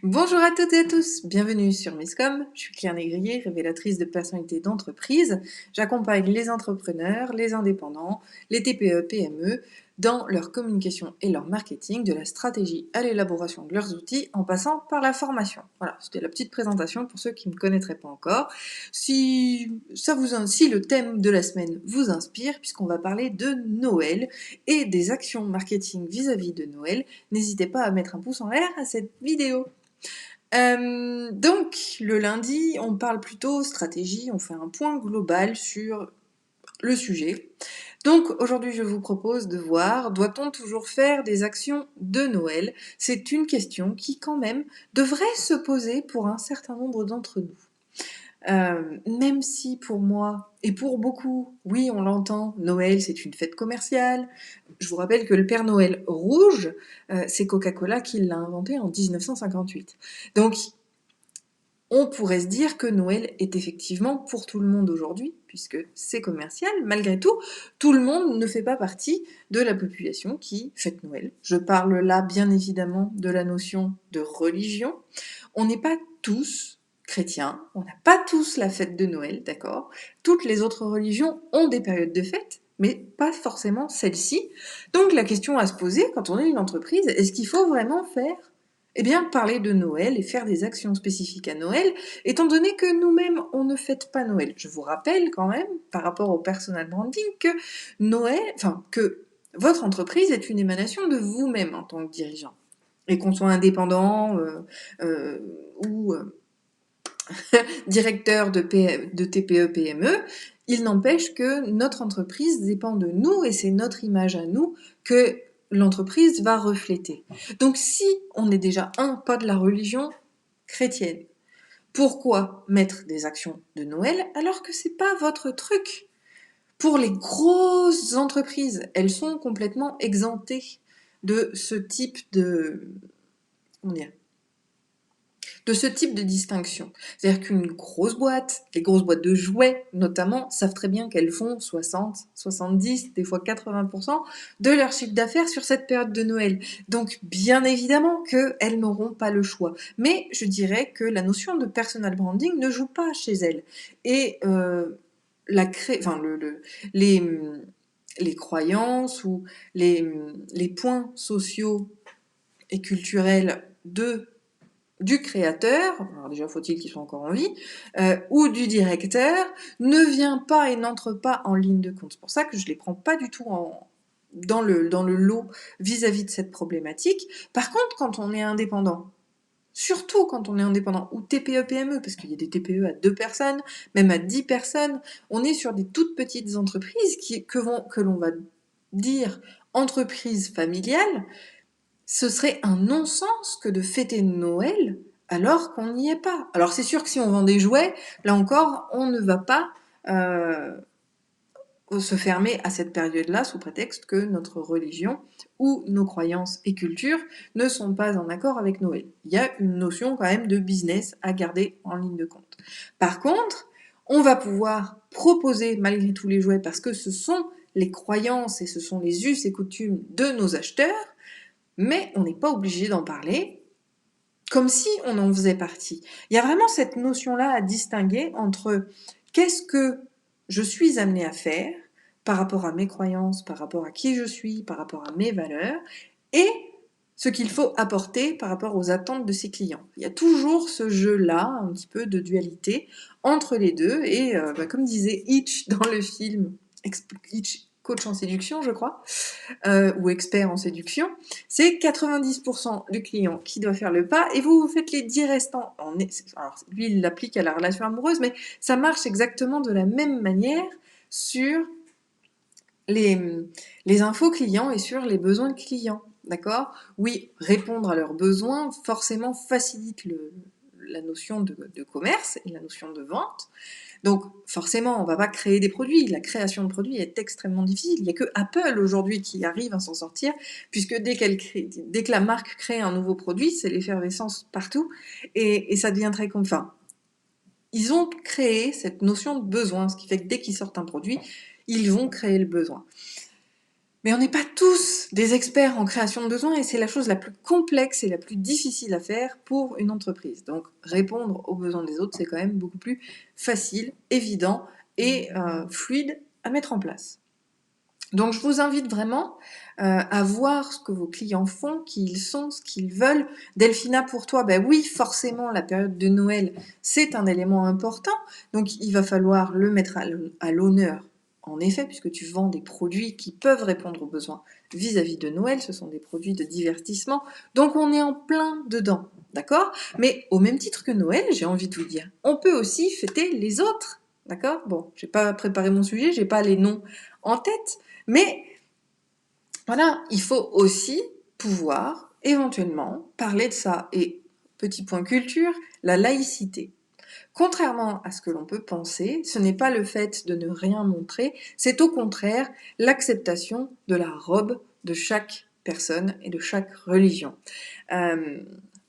Bonjour à toutes et à tous, bienvenue sur Miscom. Je suis Claire Négrier, révélatrice de personnalités d'entreprise. J'accompagne les entrepreneurs, les indépendants, les TPE, PME dans leur communication et leur marketing, de la stratégie à l'élaboration de leurs outils en passant par la formation. Voilà, c'était la petite présentation pour ceux qui ne me connaîtraient pas encore. Si le thème de la semaine vous inspire, puisqu'on va parler de Noël et des actions marketing vis-à-vis de Noël, n'hésitez pas à mettre un pouce en l'air à cette vidéo. Donc, le lundi, on parle plutôt stratégie, on fait un point global sur le sujet. Donc, aujourd'hui, je vous propose de voir, doit-on toujours faire des actions de Noël? C'est une question qui, quand même, devrait se poser pour un certain nombre d'entre nous. Même si pour moi, et pour beaucoup, oui, on l'entend, Noël, c'est une fête commerciale. Je vous rappelle que le Père Noël rouge, c'est Coca-Cola qui l'a inventé en 1958. Donc, on pourrait se dire que Noël est effectivement pour tout le monde aujourd'hui, puisque c'est commercial. Malgré tout, tout le monde ne fait pas partie de la population qui fête Noël. Je parle là, bien évidemment, de la notion de religion. On n'est pas tous chrétiens, on n'a pas tous la fête de Noël, d'accord? Toutes les autres religions ont des périodes de fête, mais pas forcément celle-ci. Donc la question à se poser quand on est une entreprise, est-ce qu'il faut vraiment faire parler de Noël et faire des actions spécifiques à Noël, étant donné que nous-mêmes, on ne fête pas Noël. Je vous rappelle quand même, par rapport au personal branding, que que votre entreprise est une émanation de vous-même en tant que dirigeant. Et qu'on soit indépendant euh, ou directeur de TPE, PME, il n'empêche que notre entreprise dépend de nous et c'est notre image à nous que l'entreprise va refléter. Donc si on est déjà pas de la religion chrétienne, pourquoi mettre des actions de Noël alors que c'est pas votre truc? Pour les grosses entreprises, elles sont complètement exemptées de ce type de distinction. C'est-à-dire qu'une grosse boîte, les grosses boîtes de jouets notamment, savent très bien qu'elles font 60, 70, des fois 80% de leur chiffre d'affaires sur cette période de Noël. Donc bien évidemment qu'elles n'auront pas le choix. Mais je dirais que la notion de personal branding ne joue pas chez elles. Et les croyances ou les points sociaux et culturels du créateur, alors déjà faut-il qu'il soit encore en vie, ou du directeur, ne vient pas et n'entre pas en ligne de compte. C'est pour ça que je ne les prends pas du tout dans le lot vis-à-vis de cette problématique. Par contre, quand on est indépendant, surtout quand on est indépendant, ou TPE-PME, parce qu'il y a des TPE à 2 personnes, même à 10 personnes, on est sur des toutes petites entreprises que l'on va dire entreprises familiales. Ce serait un non-sens que de fêter Noël alors qu'on n'y est pas. Alors c'est sûr que si on vend des jouets, là encore, on ne va pas se fermer à cette période-là sous prétexte que notre religion ou nos croyances et cultures ne sont pas en accord avec Noël. Il y a une notion quand même de business à garder en ligne de compte. Par contre, on va pouvoir proposer malgré tout les jouets parce que ce sont les croyances et ce sont les us et coutumes de nos acheteurs, mais on n'est pas obligé d'en parler comme si on en faisait partie. Il y a vraiment cette notion-là à distinguer entre qu'est-ce que je suis amenée à faire par rapport à mes croyances, par rapport à qui je suis, par rapport à mes valeurs, et ce qu'il faut apporter par rapport aux attentes de ses clients. Il y a toujours ce jeu-là, un petit peu de dualité entre les deux, et comme disait Hitch dans le film, Hitch, coach en séduction, je crois, ou expert en séduction, c'est 90% du client qui doit faire le pas et vous faites les 10 restants. Alors, lui, il l'applique à la relation amoureuse, mais ça marche exactement de la même manière sur les infos clients et sur les besoins clients. D'accord? Oui, répondre à leurs besoins forcément facilite la notion de commerce et la notion de vente. Donc forcément, on ne va pas créer des produits. La création de produits est extrêmement difficile. Il n'y a que Apple aujourd'hui qui arrive à s'en sortir, puisque dès que la marque crée un nouveau produit, c'est l'effervescence partout, et ça devient très enfin, ils ont créé cette notion de besoin, ce qui fait que dès qu'ils sortent un produit, ils vont créer le besoin. Mais on n'est pas tous des experts en création de besoins et c'est la chose la plus complexe et la plus difficile à faire pour une entreprise. Donc répondre aux besoins des autres, c'est quand même beaucoup plus facile, évident et fluide à mettre en place. Donc je vous invite vraiment à voir ce que vos clients font, qui ils sont, ce qu'ils veulent. Delphina, pour toi, ben oui, forcément, la période de Noël, c'est un élément important. Donc il va falloir le mettre à l'honneur, en effet, puisque tu vends des produits qui peuvent répondre aux besoins vis-à-vis de Noël. Ce sont des produits de divertissement. Donc on est en plein dedans, d'accord? Mais au même titre que Noël, j'ai envie de vous dire, on peut aussi fêter les autres, d'accord? Bon, j'ai pas préparé mon sujet, j'ai pas les noms en tête, mais voilà, il faut aussi pouvoir éventuellement parler de ça. Et petit point culture, la laïcité. Contrairement à ce que l'on peut penser, ce n'est pas le fait de ne rien montrer, c'est au contraire l'acceptation de la robe de chaque personne et de chaque religion. Euh,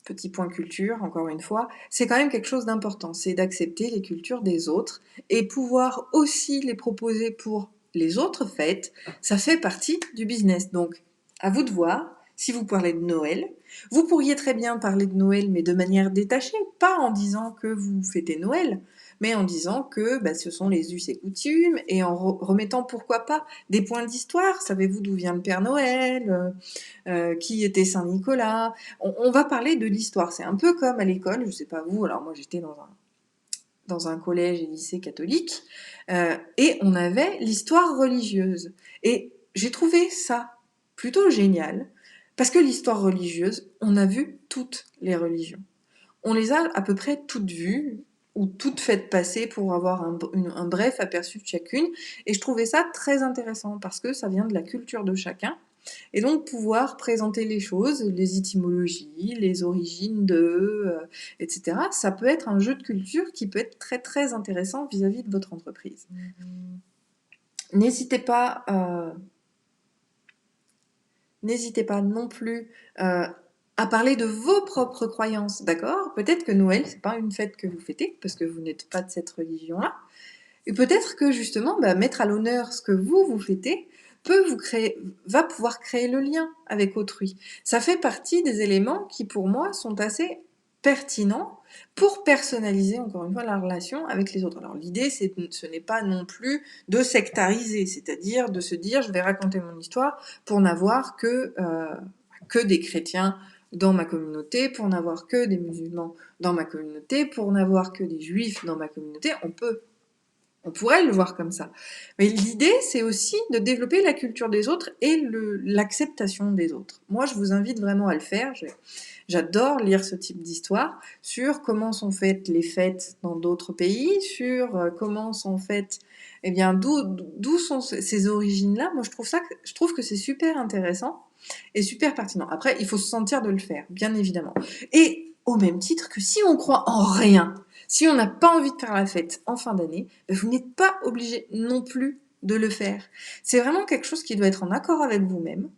Petit point culture, encore une fois, c'est quand même quelque chose d'important, c'est d'accepter les cultures des autres et pouvoir aussi les proposer pour les autres fêtes, ça fait partie du business. Donc, à vous de voir, si vous parlez de Noël, vous pourriez très bien parler de Noël, mais de manière détachée, pas en disant que vous fêtez Noël, mais en disant que ce sont les us et coutumes, et en remettant pourquoi pas des points d'histoire. Savez-vous d'où vient le Père Noël? Qui était Saint Nicolas? On va parler de l'histoire. C'est un peu comme à l'école, je sais pas vous, alors moi j'étais dans un collège et lycée catholique, et on avait l'histoire religieuse. Et j'ai trouvé ça plutôt génial, parce que l'histoire religieuse, on a vu toutes les religions. On les a à peu près toutes vues, ou toutes faites passer pour avoir un bref aperçu de chacune, et je trouvais ça très intéressant, parce que ça vient de la culture de chacun, et donc pouvoir présenter les choses, les étymologies, les origines etc. Ça peut être un jeu de culture qui peut être très très intéressant vis-à-vis de votre entreprise. N'hésitez pas, n'hésitez pas non plus à parler de vos propres croyances, d'accord? Peut-être que Noël, c'est pas une fête que vous fêtez, parce que vous n'êtes pas de cette religion-là. Et peut-être que justement, mettre à l'honneur ce que vous fêtez va pouvoir créer le lien avec autrui. Ça fait partie des éléments qui, pour moi, sont assez pertinents pour personnaliser, encore une fois, la relation avec les autres. Alors l'idée, ce n'est pas non plus de sectariser, c'est-à-dire de se dire, je vais raconter mon histoire pour n'avoir que des chrétiens dans ma communauté, pour n'avoir que des musulmans dans ma communauté, pour n'avoir que des juifs dans ma communauté. On pourrait le voir comme ça. Mais l'idée, c'est aussi de développer la culture des autres et l'acceptation des autres. Moi, je vous invite vraiment à le faire. J'adore lire ce type d'histoire sur comment sont faites les fêtes dans d'autres pays, sur comment sont faites, eh bien, d'où sont ces origines-là. Moi, je trouve que c'est super intéressant et super pertinent. Après, il faut se sentir de le faire, bien évidemment. Et au même titre que si on croit en rien, si on n'a pas envie de faire la fête en fin d'année, vous n'êtes pas obligé non plus de le faire. C'est vraiment quelque chose qui doit être en accord avec vous-même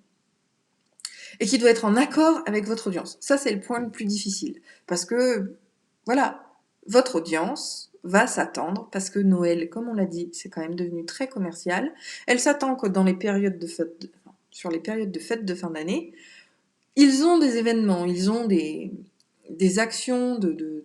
et qui doit être en accord avec votre audience. Ça, c'est le point le plus difficile. Parce que, voilà, votre audience va s'attendre, parce que Noël, comme on l'a dit, c'est quand même devenu très commercial. Elle s'attend que dans les périodes de fête, sur les périodes de fête de fin d'année, ils ont des événements, ils ont des actions de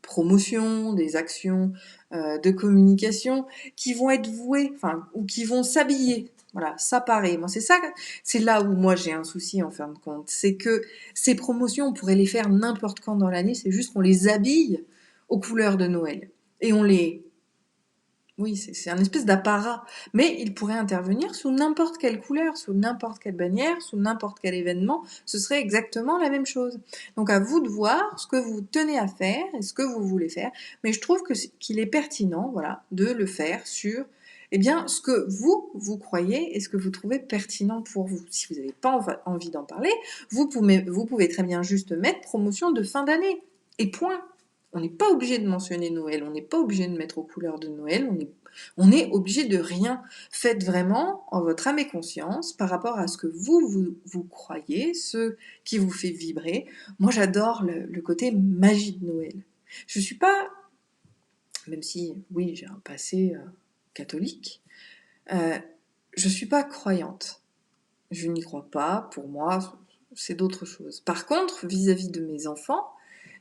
promotion, des actions de communication qui vont être vouées, enfin, ou qui vont s'habiller. Voilà, s'apparer. Moi, c'est là où moi j'ai un souci en fin de compte. C'est que ces promotions, on pourrait les faire n'importe quand dans l'année, c'est juste qu'on les habille aux couleurs de Noël. Et oui, c'est un espèce d'apparat, mais il pourrait intervenir sous n'importe quelle couleur, sous n'importe quelle bannière, sous n'importe quel événement, ce serait exactement la même chose. Donc à vous de voir ce que vous tenez à faire et ce que vous voulez faire, mais je trouve qu'il est pertinent, voilà, de le faire sur ce que vous croyez et ce que vous trouvez pertinent pour vous. Si vous n'avez pas envie d'en parler, vous pouvez très bien juste mettre promotion de fin d'année et point. On n'est pas obligé de mentionner Noël, on n'est pas obligé de mettre aux couleurs de Noël, on est obligé de rien. Faites vraiment en votre âme et conscience par rapport à ce que vous croyez, ce qui vous fait vibrer. Moi, j'adore le côté magie de Noël. Je suis pas, même si, oui, j'ai un passé catholique, je suis pas croyante. Je n'y crois pas. Pour moi, c'est d'autres choses. Par contre, vis-à-vis de mes enfants,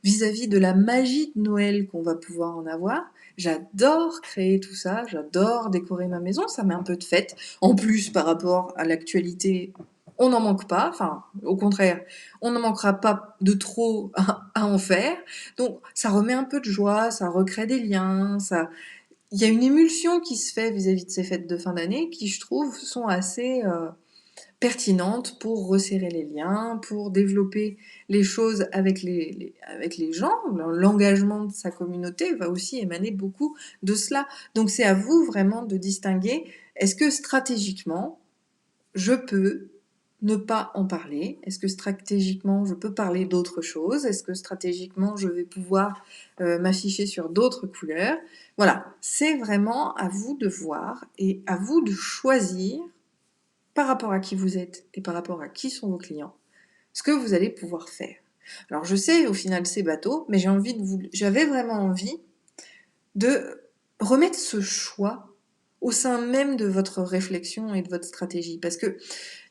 vis-à-vis de la magie de Noël qu'on va pouvoir en avoir, j'adore créer tout ça, j'adore décorer ma maison, ça met un peu de fête. En plus, par rapport à l'actualité, on n'en manque pas, enfin, au contraire, on n'en manquera pas de trop à en faire. Donc, ça remet un peu de joie, ça recrée des liens, ça... Il y a une émulsion qui se fait vis-à-vis de ces fêtes de fin d'année qui, je trouve, sont assez pertinentes pour resserrer les liens, pour développer les choses avec avec les gens. L'engagement de sa communauté va aussi émaner beaucoup de cela. Donc c'est à vous vraiment de distinguer, est-ce que stratégiquement, je peux ne pas en parler? Est-ce que stratégiquement, je peux parler d'autre chose? Est-ce que stratégiquement, je vais pouvoir m'afficher sur d'autres couleurs? Voilà, c'est vraiment à vous de voir et à vous de choisir par rapport à qui vous êtes et par rapport à qui sont vos clients, ce que vous allez pouvoir faire. Alors je sais, au final c'est bateau, mais j'avais vraiment envie de remettre ce choix au sein même de votre réflexion et de votre stratégie, parce que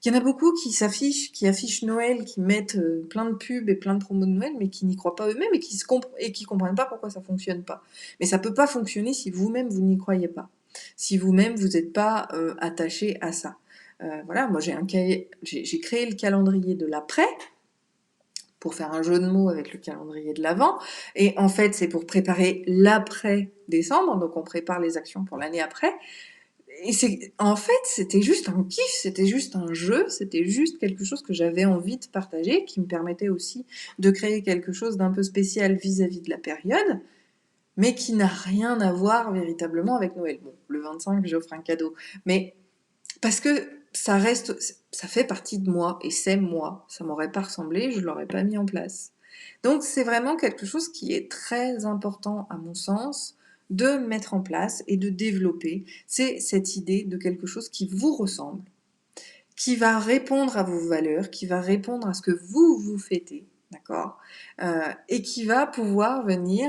il y en a beaucoup qui affichent Noël, qui mettent plein de pubs et plein de promos de Noël, mais qui n'y croient pas eux-mêmes et qui comprennent pas pourquoi ça fonctionne pas. Mais ça peut pas fonctionner si vous-même vous n'y croyez pas, si vous-même vous n'êtes pas attaché à ça. Voilà, moi j'ai créé le calendrier de l'après pour faire un jeu de mots avec le calendrier de l'avant. Et en fait, c'est pour préparer l'après décembre, donc on prépare les actions pour l'année après. Et en fait, c'était juste un kiff, c'était juste un jeu, c'était juste quelque chose que j'avais envie de partager, qui me permettait aussi de créer quelque chose d'un peu spécial vis-à-vis de la période, mais qui n'a rien à voir véritablement avec Noël. Bon, le 25, j'offre un cadeau, mais parce que ça fait partie de moi, et c'est moi. Ça m'aurait pas ressemblé, je l'aurais pas mis en place. Donc c'est vraiment quelque chose qui est très important à mon sens de mettre en place et de développer. C'est cette idée de quelque chose qui vous ressemble, qui va répondre à vos valeurs, qui va répondre à ce que vous fêtez, d'accord, et qui va pouvoir venir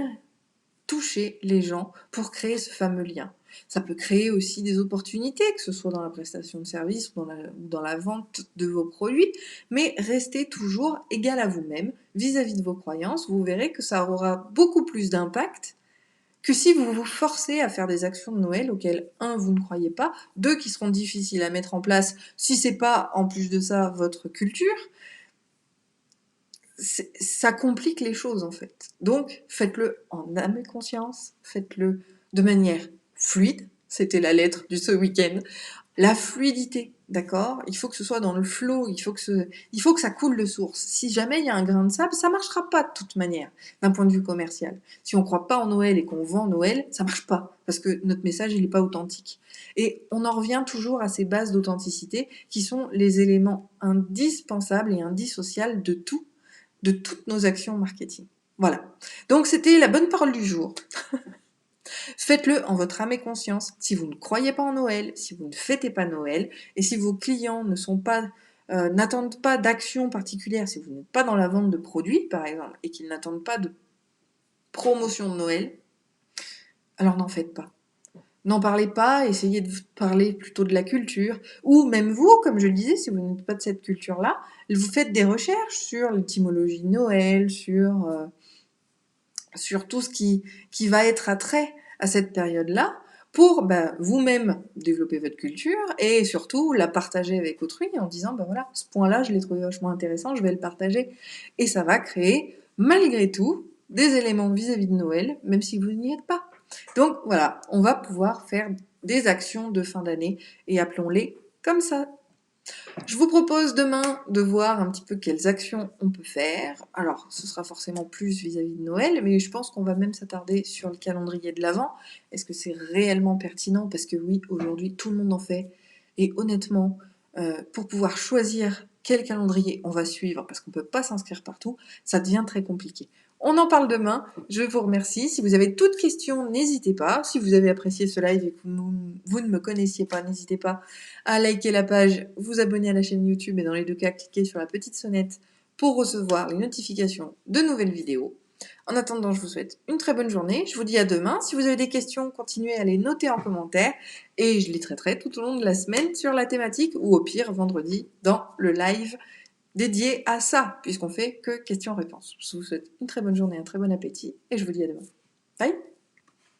toucher les gens pour créer ce fameux lien. Ça peut créer aussi des opportunités, que ce soit dans la prestation de services ou dans la vente de vos produits, mais restez toujours égal à vous-même vis-à-vis de vos croyances. Vous verrez que ça aura beaucoup plus d'impact que si vous vous forcez à faire des actions de Noël auxquelles, un, vous ne croyez pas, deux, qui seront difficiles à mettre en place si c'est pas, en plus de ça, votre culture. Ça complique les choses en fait. Donc faites-le en âme et conscience, faites-le de manière fluide, c'était la lettre du ce week-end, la fluidité, d'accord? Il faut que ce soit dans le flow, il faut que ça coule de source. Si jamais il y a un grain de sable, ça marchera pas de toute manière, d'un point de vue commercial. Si on croit pas en Noël et qu'on vend Noël, ça marche pas, parce que notre message, il est pas authentique. Et on en revient toujours à ces bases d'authenticité qui sont les éléments indispensables et indissociables de toutes nos actions marketing. Voilà. Donc c'était la bonne parole du jour. Faites-le en votre âme et conscience. Si vous ne croyez pas en Noël, si vous ne fêtez pas Noël, et si vos clients n'attendent pas d'action particulière, si vous n'êtes pas dans la vente de produits, par exemple, et qu'ils n'attendent pas de promotion de Noël, alors n'en faites pas. N'en parlez pas, essayez de parler plutôt de la culture, ou même vous, comme je le disais, si vous n'êtes pas de cette culture-là, vous faites des recherches sur l'étymologie de Noël, sur tout ce qui va être attrait à cette période-là, pour vous-même développer votre culture et surtout la partager avec autrui en disant voilà, ce point-là, je l'ai trouvé vachement intéressant, je vais le partager. Et ça va créer, malgré tout, des éléments vis-à-vis de Noël, même si vous n'y êtes pas. Donc voilà, on va pouvoir faire des actions de fin d'année et appelons-les comme ça. Je vous propose demain de voir un petit peu quelles actions on peut faire. Alors, ce sera forcément plus vis-à-vis de Noël, mais je pense qu'on va même s'attarder sur le calendrier de l'Avent. Est-ce que c'est réellement pertinent? Parce que oui, aujourd'hui, tout le monde en fait. Et honnêtement, pour pouvoir choisir quel calendrier on va suivre, parce qu'on ne peut pas s'inscrire partout, ça devient très compliqué. On en parle demain. Je vous remercie. Si vous avez toute question, n'hésitez pas. Si vous avez apprécié ce live et que vous ne me connaissiez pas, n'hésitez pas à liker la page, vous abonner à la chaîne YouTube et dans les deux cas, cliquez sur la petite sonnette pour recevoir les notifications de nouvelles vidéos. En attendant, je vous souhaite une très bonne journée. Je vous dis à demain. Si vous avez des questions, continuez à les noter en commentaire et je les traiterai tout au long de la semaine sur la thématique ou au pire vendredi dans le live dédié à ça, puisqu'on fait que questions-réponses. Je vous souhaite une très bonne journée, un très bon appétit et je vous dis à demain. Bye!